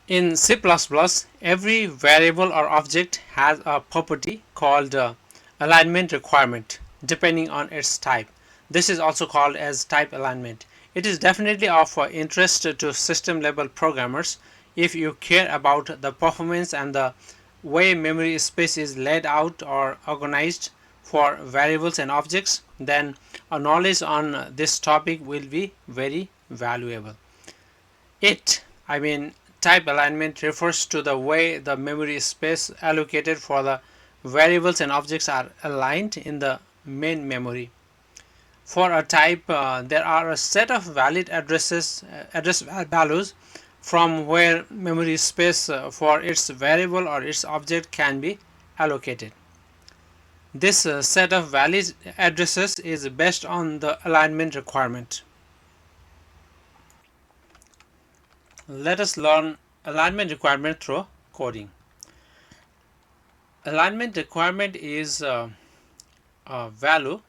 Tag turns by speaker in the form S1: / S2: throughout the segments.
S1: In C++, every variable or object has a property called alignment requirement depending on its type. This is also called as type alignment. It is definitely of interest to system level programmers. If you care about the performance and the way memory space is laid out or organized for variables and objects, then a knowledge on this topic will be very valuable. It, I mean, type alignment refers to the way the memory space allocated for the variables and objects are aligned in the main memory. For a type, there are a set of valid address values from where memory space for its variable or its object can be allocated. This set of valid addresses is based on the alignment requirement. Let us learn alignment requirement through coding. Alignment requirement is a value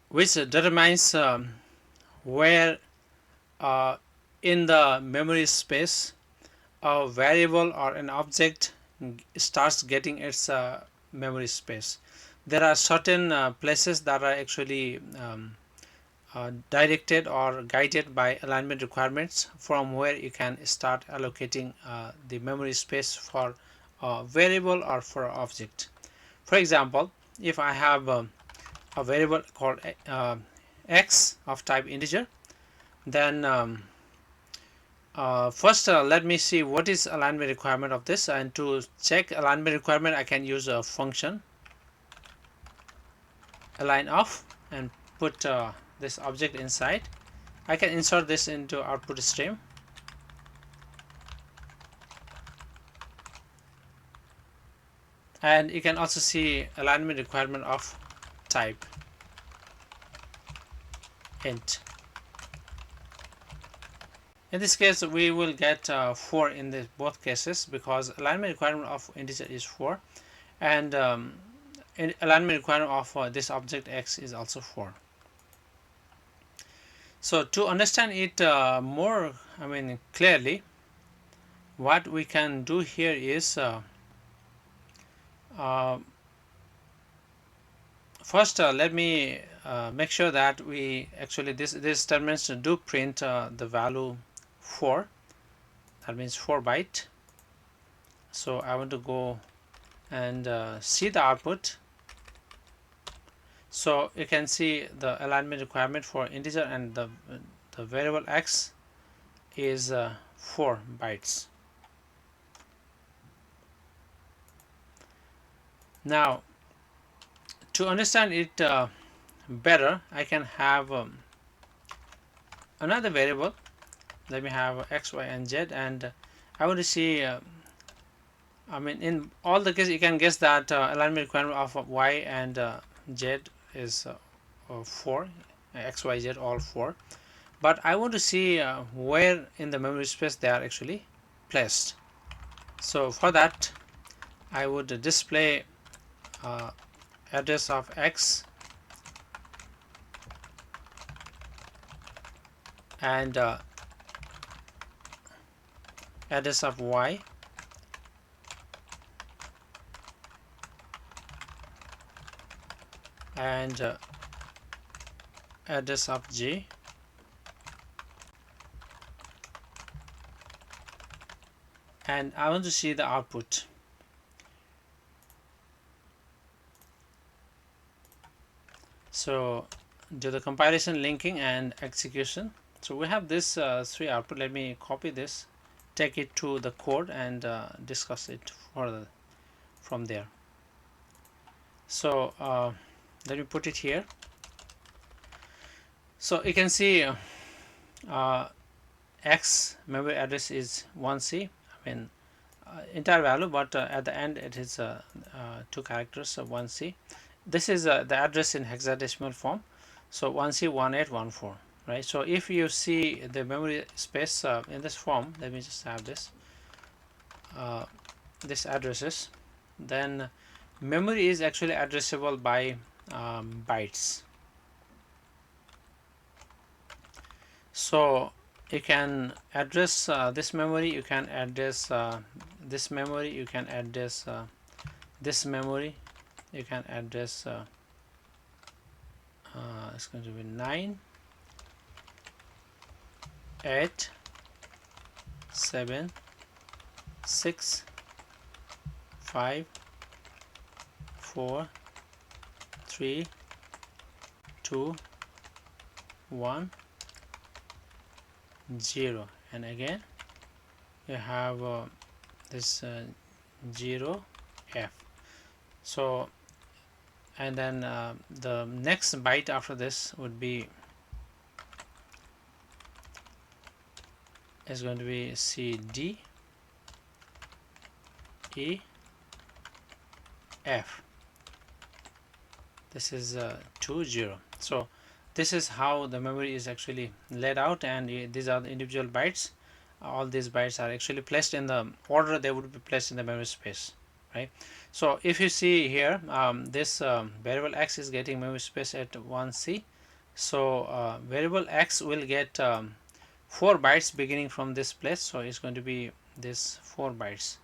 S1: which determines where uh, in the memory space a variable or an object starts getting its memory space. There are certain places that are actually directed or guided by alignment requirements from where you can start allocating the memory space for a variable or for an object. For example, if I have a variable called x of type integer, then first let me see what is alignment requirement of this, and to check alignment requirement I can use a function alignof and put this object inside. I can insert this into output stream, and you can also see alignment requirement of type int. In this case we will get 4 in both cases because alignment requirement of integer is 4, and alignment requirement of this object x is also 4. So to understand it more, clearly, what we can do here is uh, first let me make sure that we actually this statements do print the value 4, that means 4 byte. So I want to go and see the output. So you can see the alignment requirement for integer, and the variable x is 4 bytes. Now to understand it better, I can have another variable. Let me have x, y, and z, and I want to see in all the cases you can guess that alignment requirement of y and z is 4, x, y, z all 4, but I want to see where in the memory space they are actually placed. So for that I would display address of x and address of y and address of g, and I want to see the output. So do the compilation, linking, and execution. So we have this 3 output. Let me copy this, take it to the code, and discuss it further from there. So let me put it here. So you can see x memory address is 1c, entire value, but at the end it is 2 characters of 1c. This is the address in hexadecimal form, so 1c 1814, right? So if you see the memory space in this form, let me just have this this addresses, then memory is actually addressable by bytes. So you can address this memory, you can address this memory, you can address this memory, you can address it's going to be 9 8 7 6 5 4 3 2 1 0, and again you have this 0 F. So and then the next byte after this would be is going to be C D E F. This is 2 0. So this is how the memory is actually laid out, and these are the individual bytes. All these bytes are actually placed in the order they would be placed in the memory space, right? So if you see here, this variable x is getting memory space at 1C. So variable x will get 4 bytes beginning from this place, so it's going to be this 4 bytes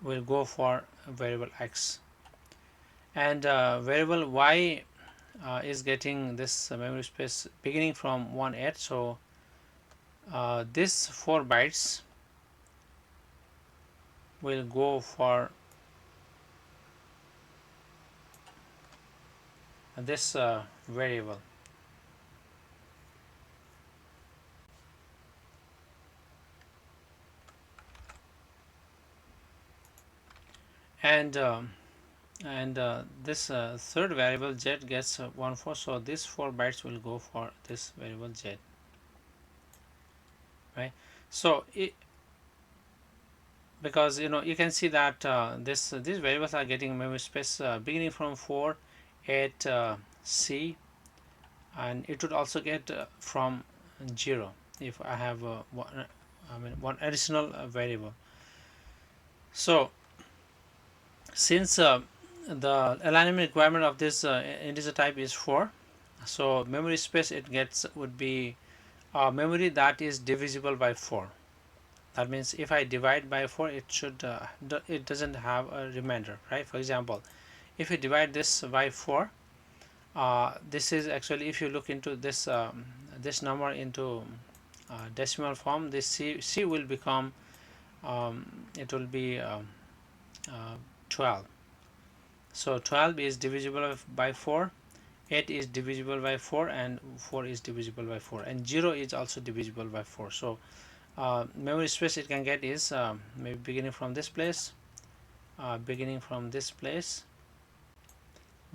S1: will go for variable x, and variable y is getting this memory space beginning from 1 8. So this 4 bytes will go for this variable, and this third variable z gets 1 4. So this 4 bytes will go for this variable z, right? So because you can see that these variables are getting memory space beginning from 4 8 C, and it would also get from 0 if I have one additional variable. So since the alignment requirement of this integer type is 4, so memory space it gets would be a memory that is divisible by 4. That means if I divide by 4, it should it doesn't have a remainder, right? For example, if you divide this by 4, this is actually, if you look into this this number into decimal form, this C will become it will be 12. So 12 is divisible by 4, 8 is divisible by 4, and 4 is divisible by 4, and 0 is also divisible by 4. So memory space it can get is maybe beginning from this place, beginning from this place,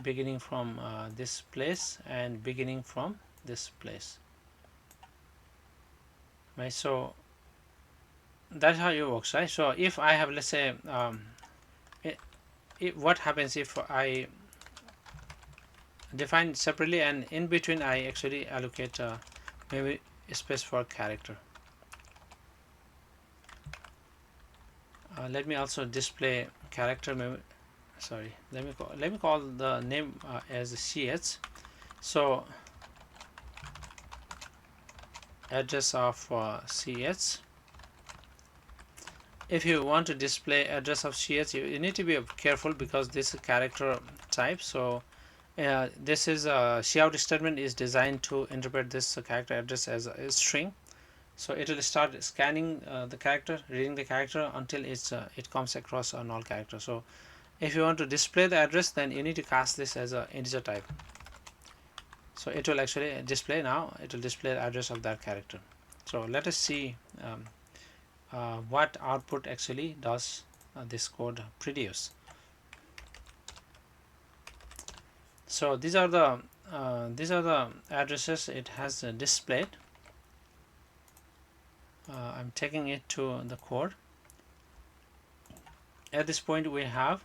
S1: beginning from this place, and beginning from this place, right? So that's how it works, right? So if I have, let's say, what happens if I define separately, and in between I actually allocate maybe space for character. Let me also display character memory. Sorry, let me call the name as ch. So address of ch. If you want to display address of ch, you need to be careful because this is character type. So this is a cout statement is designed to interpret this character address as a string. So it will start scanning the character, reading the character until it comes across a null character. So if you want to display the address, then you need to cast this as an integer type. So it will actually display, now it will display the address of that character. So let us see what output actually does this code produce. So these are the addresses it has displayed. I'm taking it to the code. At this point we have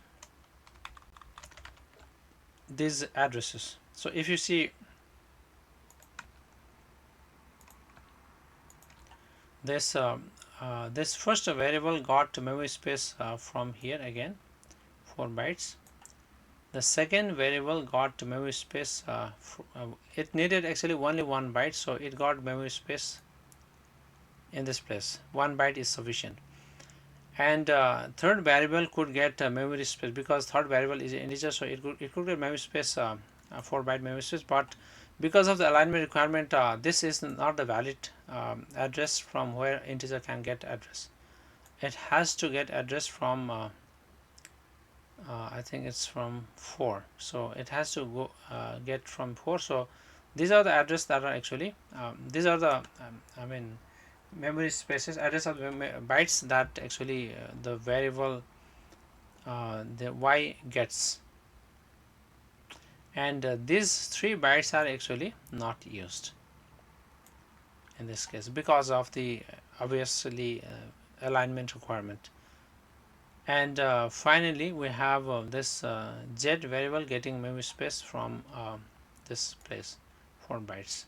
S1: these addresses. So if you see this this first variable got memory space from here again 4 bytes. The second variable got memory space it needed actually only 1 byte, so it got memory space in this place. 1 byte is sufficient. And third variable could get memory space, because third variable is an integer, so it could get memory space, 4 byte memory space. But because of the alignment requirement, this is not the valid address from where integer can get address. It has to get address from I think it's from 4, so it has to go get from 4. So these are the address that are actually these are the I mean memory spaces, address of bytes that actually the variable the y gets. And these 3 bytes are actually not used in this case because of the obviously alignment requirement. And finally we have this z variable getting memory space from this place, 4 bytes.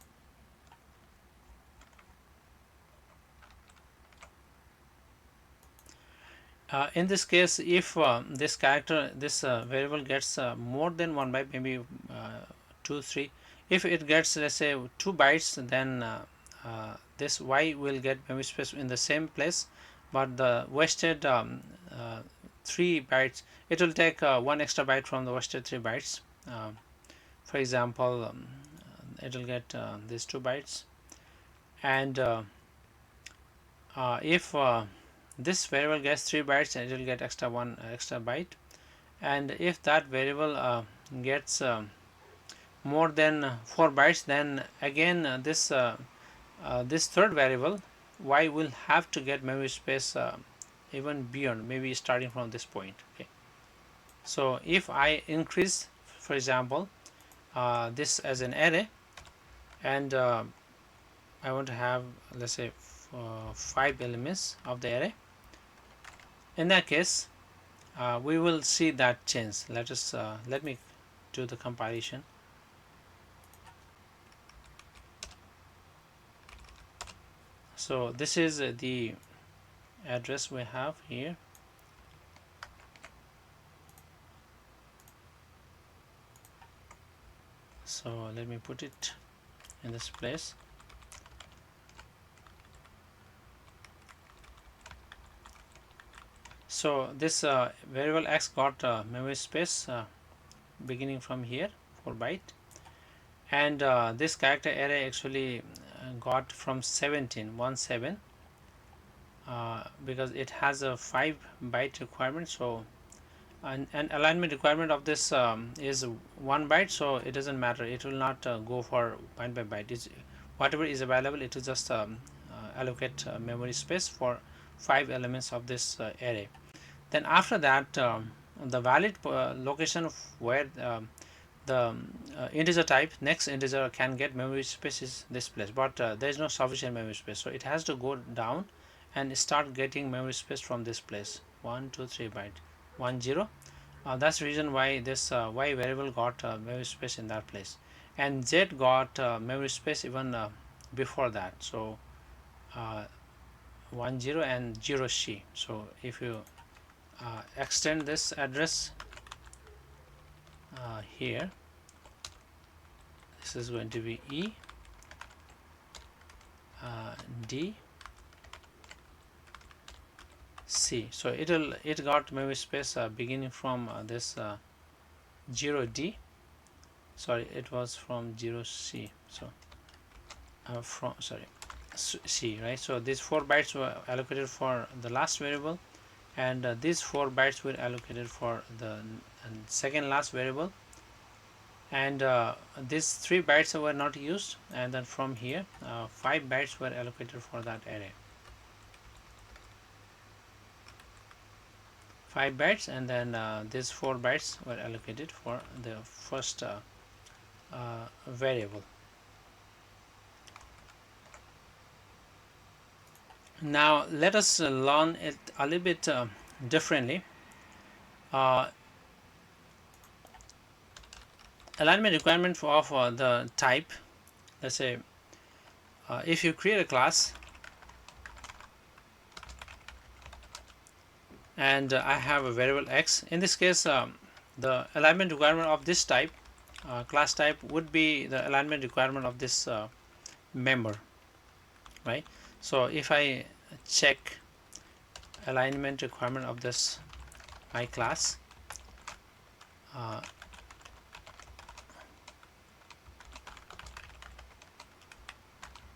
S1: In this case, if this character, this variable gets more than 1 byte, maybe 2 3, if it gets, let's say, 2 bytes, then this y will get memory space in the same place, but the wasted 3 bytes, it will take 1 extra byte from the wasted 3 bytes. For example, it will get these 2 bytes. And if this variable gets 3 bytes, and it will get extra 1 extra byte. And if that variable gets more than 4 bytes, then again this third variable y will have to get memory space even beyond, maybe starting from this point. Okay, so if I increase, for example, this as an array, and I want to have, let's say, 5 elements of the array, in that case we will see that change. Let me do the compilation. So this is the address we have here. So let me put it in this place. So this variable x got memory space beginning from here, 4 byte, and this character array actually got from 17 because it has a 5 byte requirement. So an alignment requirement of this is 1 byte, so it doesn't matter, it will not go for byte by byte. It's whatever is available, it will just allocate memory space for 5 elements of this array. Then after that, the valid location where the integer type next integer can get memory space is this place, but there is no sufficient memory space, so it has to go down and start getting memory space from this place, 1 2 3 byte 1 0. That's the reason why this y variable got memory space in that place, and z got memory space even before that. So 1 0 and 0 c. So if you extend this address here, this is going to be E D C. So it got memory space beginning from this 0D. Sorry, it was from 0C. So from C, right? So these 4 bytes were allocated for the last variable, and these 4 bytes were allocated for the second last variable, and these 3 bytes were not used, and then from here 5 bytes were allocated for that array, 5 bytes, and then these 4 bytes were allocated for the first variable. Now let us learn it a little bit differently. Alignment requirement of the type, let's say if you create a class and I have a variable x, in this case the alignment requirement of this type, class type, would be the alignment requirement of this member, right? So if I check alignment requirement of this my class, uh,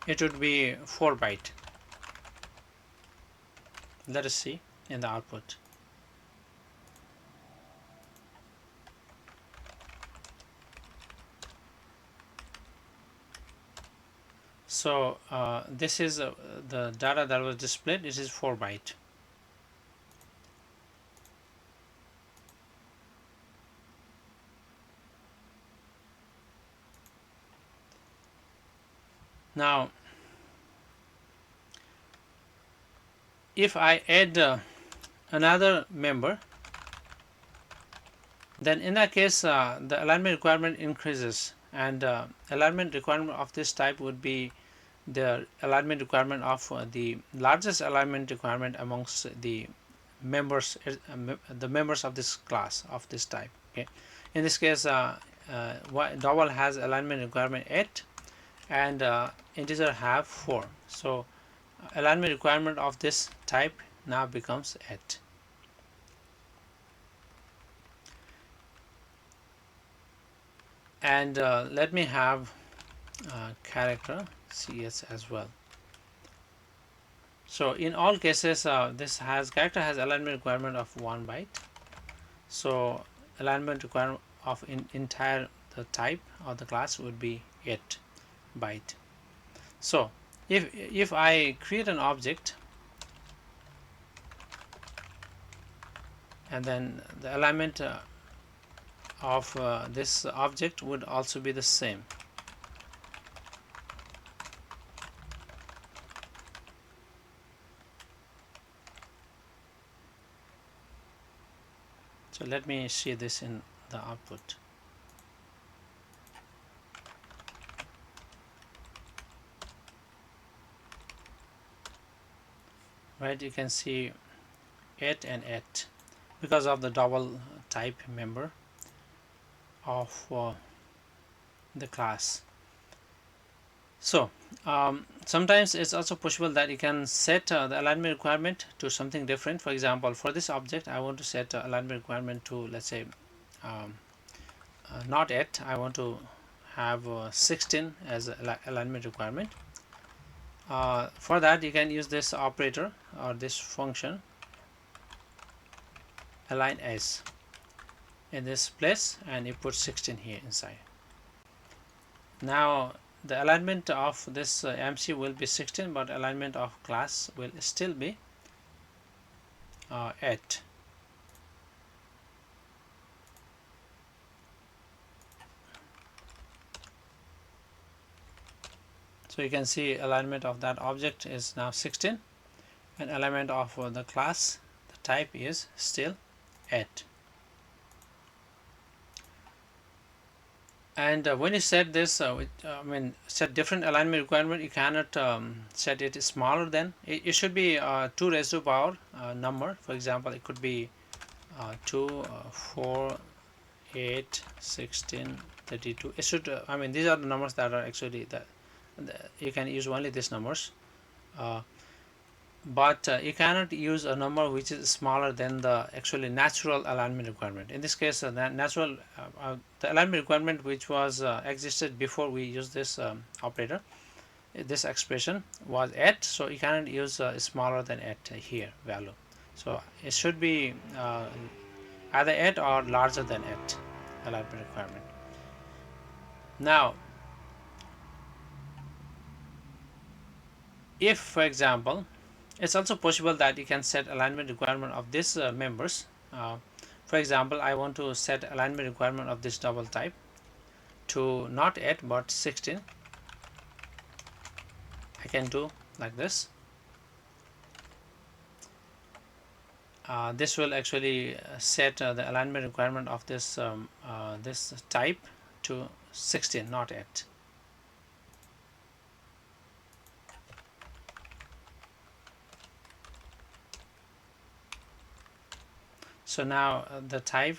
S1: it would be 4 byte. Let us see in the output. So this is the data that was displayed. This is 4 byte. Now if I add another member, then in that case the alignment requirement increases, and alignment requirement of this type would be the alignment requirement of the largest alignment requirement amongst the members, the members of this class of this type. Okay, in this case double has alignment requirement 8 and integer have 4, so alignment requirement of this type now becomes 8. And let me have character cs as well. So in all cases this has character has alignment requirement of 1 byte, so alignment requirement of entire the type of the class would be 8 byte. So if I create an object and then the alignment of this object would also be the same. So let me see this in the output. Right, you can see 8 and 8 because of the double type member of the class. So sometimes it's also possible that you can set the alignment requirement to something different. For example, for this object I want to set alignment requirement to, let's say, not 8, I want to have 16 as alignment requirement. For that you can use this operator or this function align as in this place, and you put 16 here inside. Now the alignment of this MC will be 16, but alignment of class will still be 8. So you can see alignment of that object is now 16, and alignment of the class, the type, is still 8. And when you set this set different alignment requirement, you cannot set it smaller than it should be 2 raised to power number. For example, it could be 2 4 8 16 32. It should these are the numbers that are actually that you can use only these numbers, but you cannot use a number which is smaller than the actually natural alignment requirement. In this case the alignment requirement which was existed before we use this operator, this expression was 8, so you cannot use smaller than 8 here value. So it should be either 8 or larger than 8 alignment requirement. Now if, for example, it's also possible that you can set alignment requirement of these members. For example, I want to set alignment requirement of this double type to not 8 but 16. I can do like this. This will actually set the alignment requirement of this this type to 16, not 8. So now the type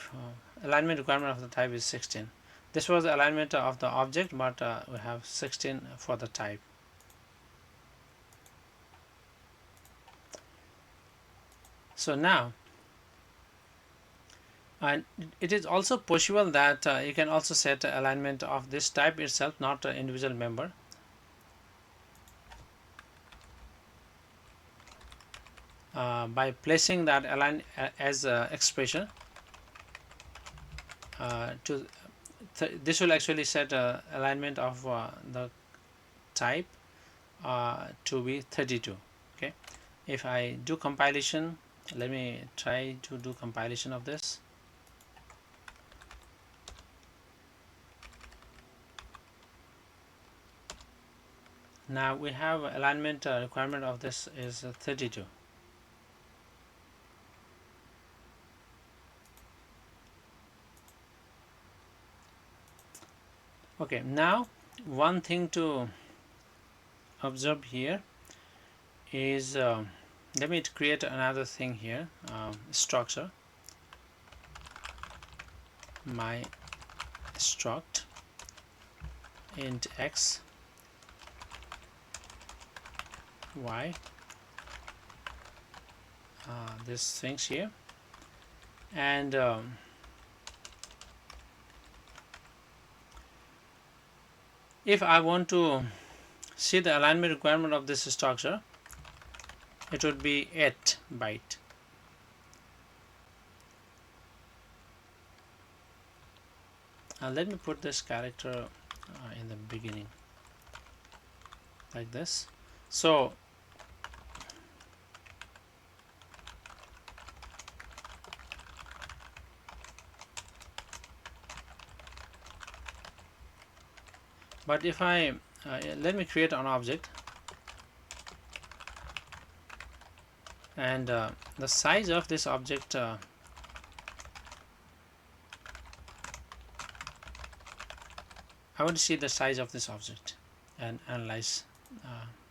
S1: alignment requirement of the type is 16. This was the alignment of the object, but we have 16 for the type. So now, and it is also possible that you can also set alignment of this type itself, not an individual member, by placing that align as expression to this will actually set alignment of the type to be 32. Okay, if I do compilation, let me try to do compilation of this. Now we have alignment requirement of this is 32. Okay, now one thing to observe here is let me create another thing here, structure, my struct int x y, these things here, and if I want to see the alignment requirement of this structure, it would be 8 byte. Let me put this character in the beginning like this. So but if I let me create an object, and the size of this object I want to see the size of this object and analyze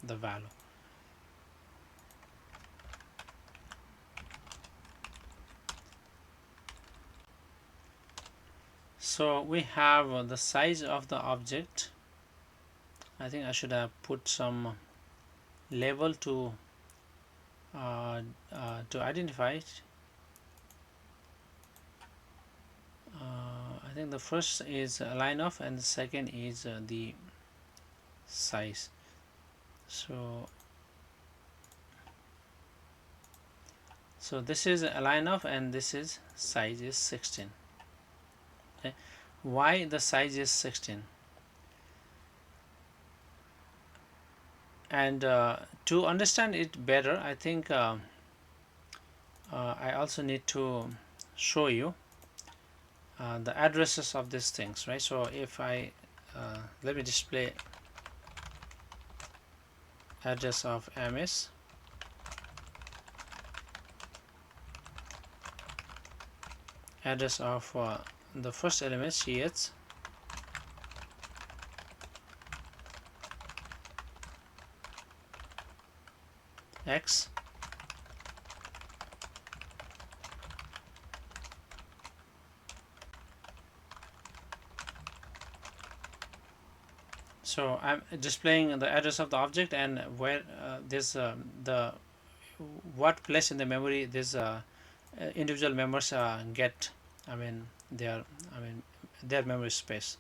S1: the value. So we have the size of the object. I think I should have put some label to identify it. I think the first is alignof and the second is the size. So this is alignof and this is size is 16. Okay. Why the size is 16? And to understand it better, I think I also need to show you the addresses of these things, right? So if I let me display address of ms, address of the first element ch, x, so I'm displaying the address of the object and where this the what place in the memory this individual members get, I mean their memory space.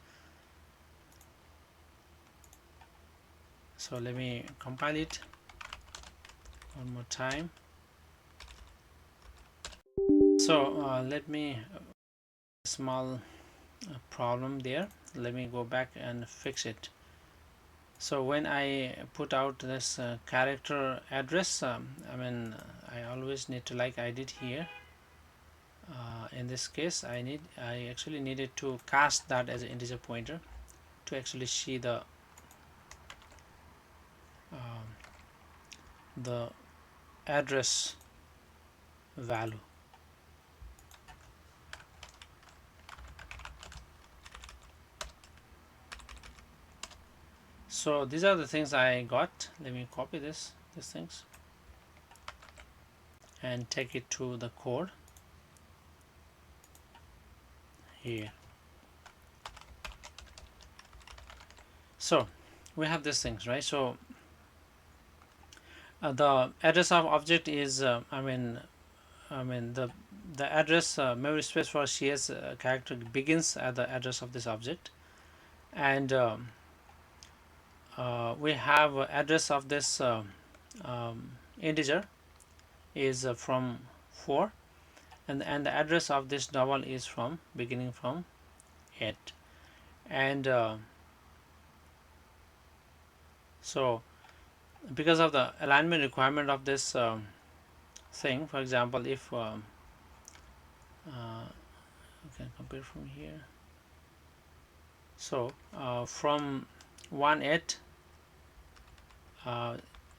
S1: So let me compile it one more time. So let me small problem there, let me go back and fix it. So when I put out this character address, I always need to, like I did here, in this case I actually needed to cast that as an integer pointer to actually see the address value. So these are the things I got. Let me copy these things and take it to the code here. So we have these things, right? So the address of object is I mean the address memory space for CS character begins at the address of this object, and we have address of this integer is from 4, and the address of this double is from beginning from 8, and so because of the alignment requirement of this thing, for example, if you can compare from here, so from 1 8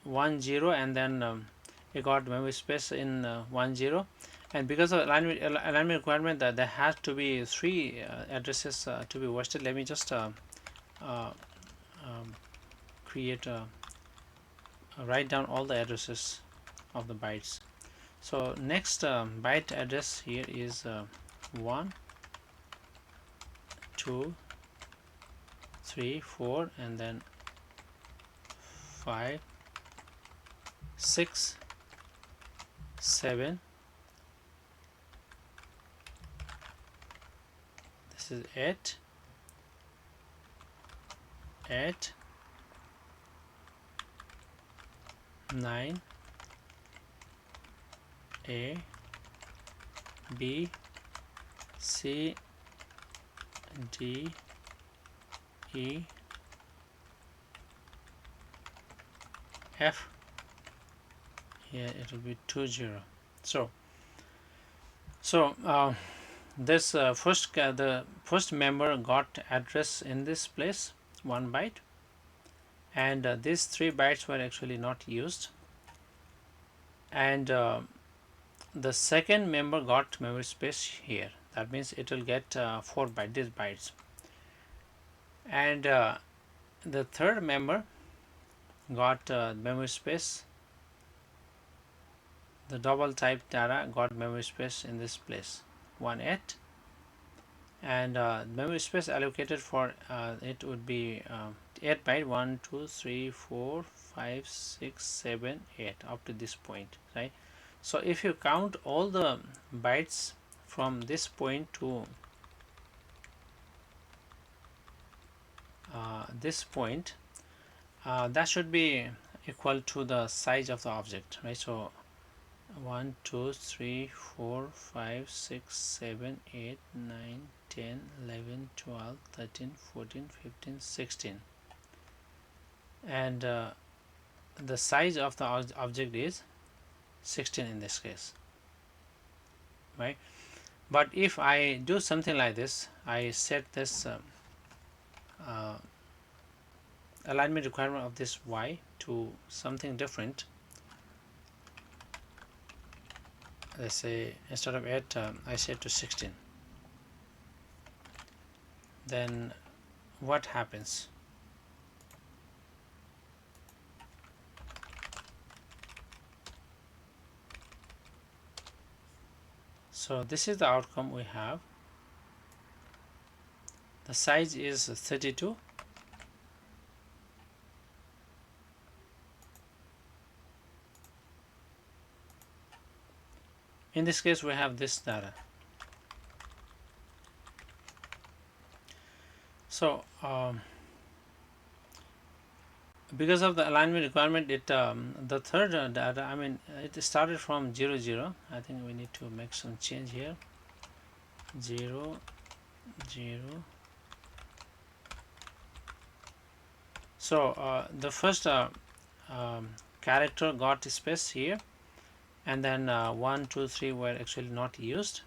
S1: 1 0, and then you got memory space in 1 0, and because of alignment requirement that there has to be 3 addresses to be wasted. Let me just uh, um, create write down all the addresses of the bytes. So next byte address here is 1 2 3 4, and then 5 6 7. This is 8 8 9 A B C D E F. Here it will be 2 0. So this the first member got address in this place 1 byte, and these 3 bytes were actually not used, and the second member got memory space here. That means it will get 4 bytes, these bytes, and the third member got memory space. The double type data got memory space in this place 1 8, and memory space allocated for it would be 8 byte 1 2 3 4 5 6 7 8 up to this point, right? So if you count all the bytes from this point to this point, that should be equal to the size of the object, right? So 1 2 3 4 5 6 7 8 9 10 11 12 13 14 15 16, and the size of the object is 16 in this case, right? But if I do something like this, I set this uh, alignment requirement of this y to something different. Let's say instead of 8 I set to 16, then what happens? So this is the outcome we have. The size is 32, in this case we have this data. So because of the alignment requirement, it the third data, I mean it started from 0 0. I think we need to make some change here. 0 0. So the first character got space here, and then 1 2 3 were actually not used,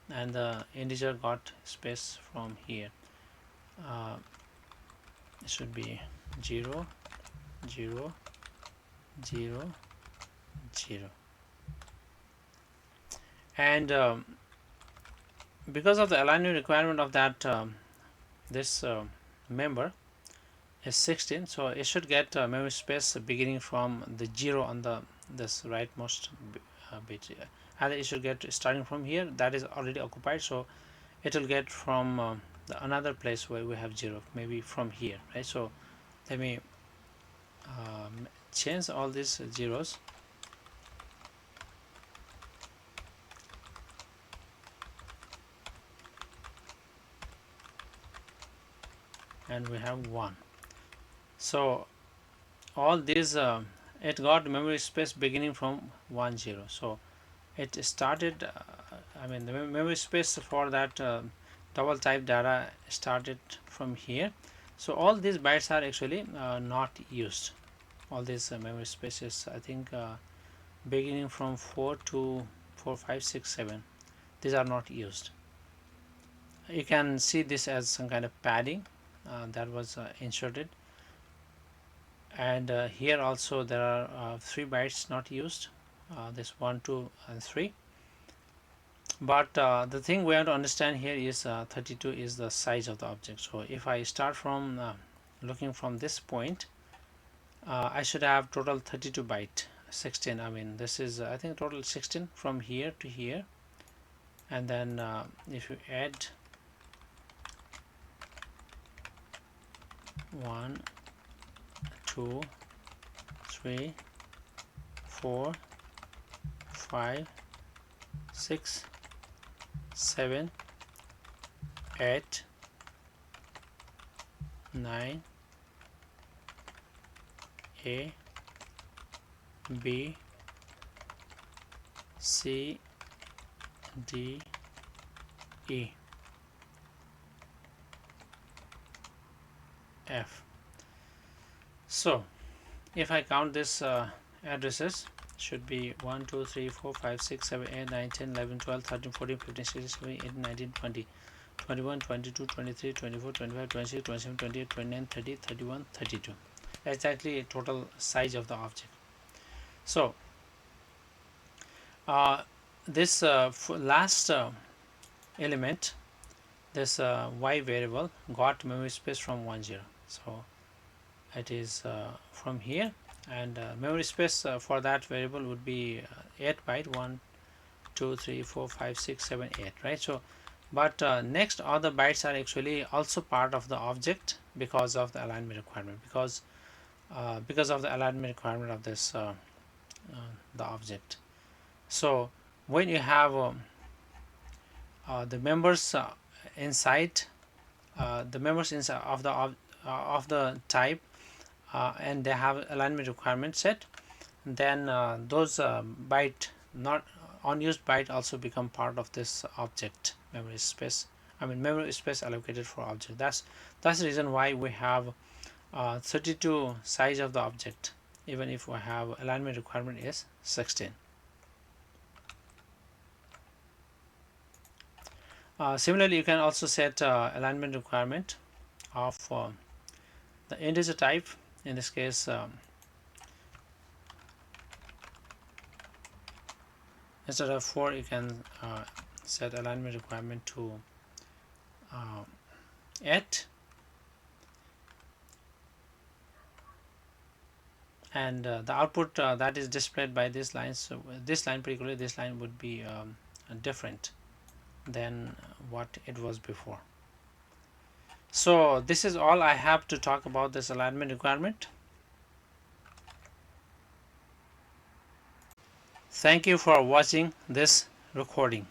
S1: and the integer got space from here. It should be 0 0 0 0, and because of the alignment requirement of that this member is 16, so it should get memory space beginning from the 0 on the this rightmost bit, and it should get starting from here, that is already occupied, so it will get from the another place where we have 0, maybe from here, right? So let me change all these zeros, and we have 1. So all these it got memory space beginning from 1 0. So it started I mean the memory space for that double type data started from here. So all these bytes are actually not used. All these memory spaces, I think beginning from 4 to 4 5 6 7, these are not used. You can see this as some kind of padding that was inserted, and here also there are 3 bytes not used, this 1 2 and 3. But the thing we have to understand here is 32 is the size of the object. So if I start from looking from this point, I should have total 32 byte, 16. I mean this is I think total 16 from here to here, and then if you add 1 2 3 4 5 6 7 8 9 A B C D E F. So if I count this addresses, should be 1 2 3 4 5 6 7 8 9 10 11 12 13 14 15 16 17 18 19 20 21 22 23 24 25 26 27 28 29 30 31 32. That's actually a total size of the object. So this last element, this y variable, got memory space from 1 0. So it is from here, and memory space for that variable would be 8 byte, 1 2 3 4 5 6 7 8, right? So but next other bytes are actually also part of the object because of the alignment requirement, because of the alignment requirement of this the object. So when you have the members inside the members inside of the type, and they have alignment requirement set, then those byte, not unused byte, also become part of this object memory space. I mean memory space allocated for object. That's the reason why we have 32 size of the object, even if we have alignment requirement is 16. Similarly, you can also set alignment requirement of the integer type. In this case, instead of 4, you can set alignment requirement to 8, and the output that is displayed by this line. So this line, particularly this line, would be different than what it was before. So this is all I have to talk about this alignment requirement. Thank you for watching this recording.